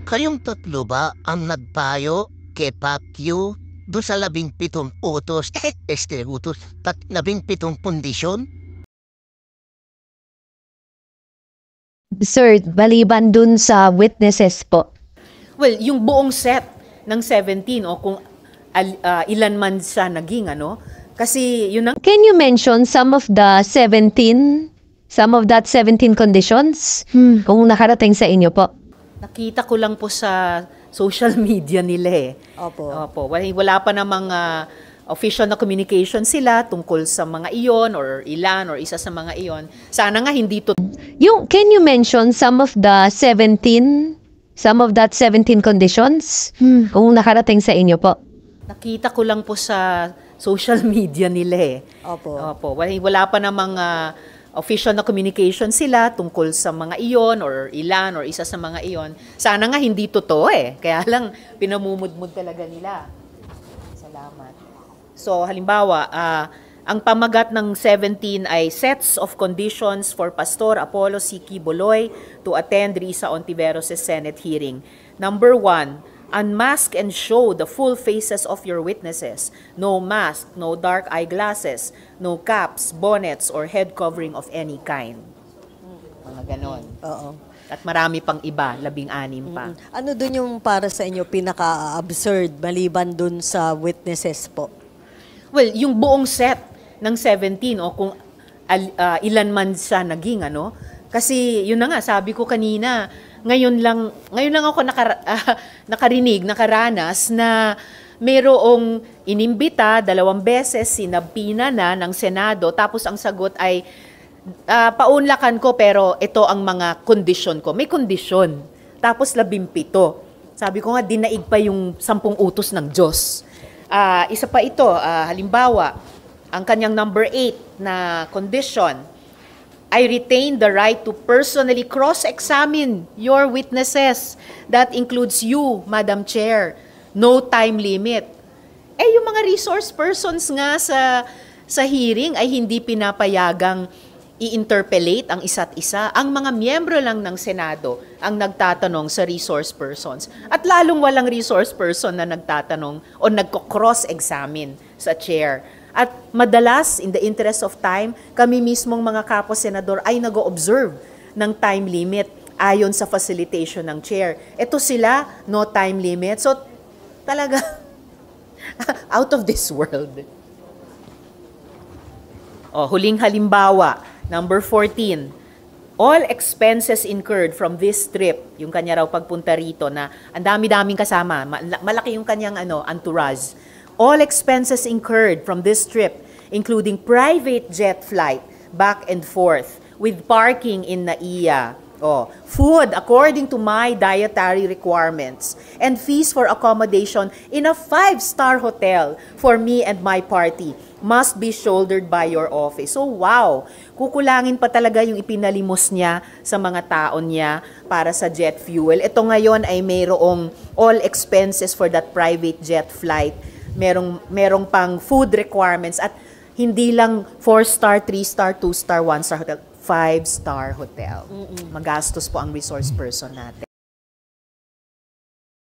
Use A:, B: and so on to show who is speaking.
A: Kayong tatlo ba ang nagpayo kay Pacquiao doon sa 17 utos, utos, 17 kondisyon?
B: Sir, baliban dun sa witnesses po.
C: Well, yung buong set ng 17 o kung ilan man siya naging kasi yun ang
B: Can you mention some of the 17, some of that 17 conditions? Kung nakarating sa inyo po.
C: nakita ko lang po sa social media nila eh.
D: Opo.
C: Opo. Wala pa namang official na communication sila tungkol sa mga iyon or ilan or isa sa mga iyon. Sana nga hindi to.
B: Can you mention some of the 17, some of that 17 conditions? Kung nakarating sa inyo po.
C: Nakita ko lang po sa social media nila eh.
D: Opo.
C: Opo. Wala pa namang official na communication sila tungkol sa mga iyon or ilan or isa sa mga iyon. Sana nga hindi totoo eh. Kaya lang pinamumudmud talaga nila. Salamat. So halimbawa, ang pamagat ng 17 ay sets of conditions for Pastor Apollo C. Quiboloy to attend Risa Ontiveros' Senate hearing. Number 1, unmask and show the full faces of your witnesses. No mask, no dark eyeglasses, no caps, bonnets, or head covering of any kind. Mga ganon.
D: Oo.
C: At marami pang iba, 16 pa.
D: Ano dun yung para sa inyo pinaka-absurd maliban dun sa witnesses po?
C: Well, yung buong set ng 17 o kung ilan man siya naging kasi yun na nga sabi ko kanina, ngayon lang ako nakaranas na mayroong inimbita 2 beses, sinabina na ng Senado, tapos ang sagot ay paunlakan ko pero ito ang mga kondisyon ko. May kondisyon. Tapos 17. Sabi ko nga, dinaig pa yung 10 utos ng Diyos. Isa pa ito, halimbawa, ang kanyang number 8 na condition, I retain the right to personally cross-examine your witnesses. That includes you, Madam Chair. No time limit. Yung mga resource persons nga sa hearing ay hindi pinapayagang i-interpellate ang isa't isa. Ang mga miyembro lang ng Senado ang nagtatanong sa resource persons. At lalong walang resource person na nagtatanong o nagko-cross-examine sa chair. At madalas, in the interest of time, kami mismong mga kapwa-senador ay nag-o-observe ng time limit ayon sa facilitation ng chair. Ito sila, no time limit. So, talaga, out of this world. Huling halimbawa, number 14. All expenses incurred from this trip, yung kanya raw pagpunta rito na ang dami-daming kasama, malaki yung kanyang entourage. All expenses incurred from this trip, including private jet flight back and forth with parking in NAIA, food according to my dietary requirements, and fees for accommodation in a 5-star hotel for me and my party must be shouldered by your office. So wow, kukulangin pa talaga yung ipinalimos niya sa mga taon niya para sa jet fuel. Ito ngayon ay mayroong all expenses for that private jet flight. Merong pang food requirements at hindi lang 4-star, 3-star, 2-star, 1-star hotel, 5-star hotel. Magastos po ang resource person natin.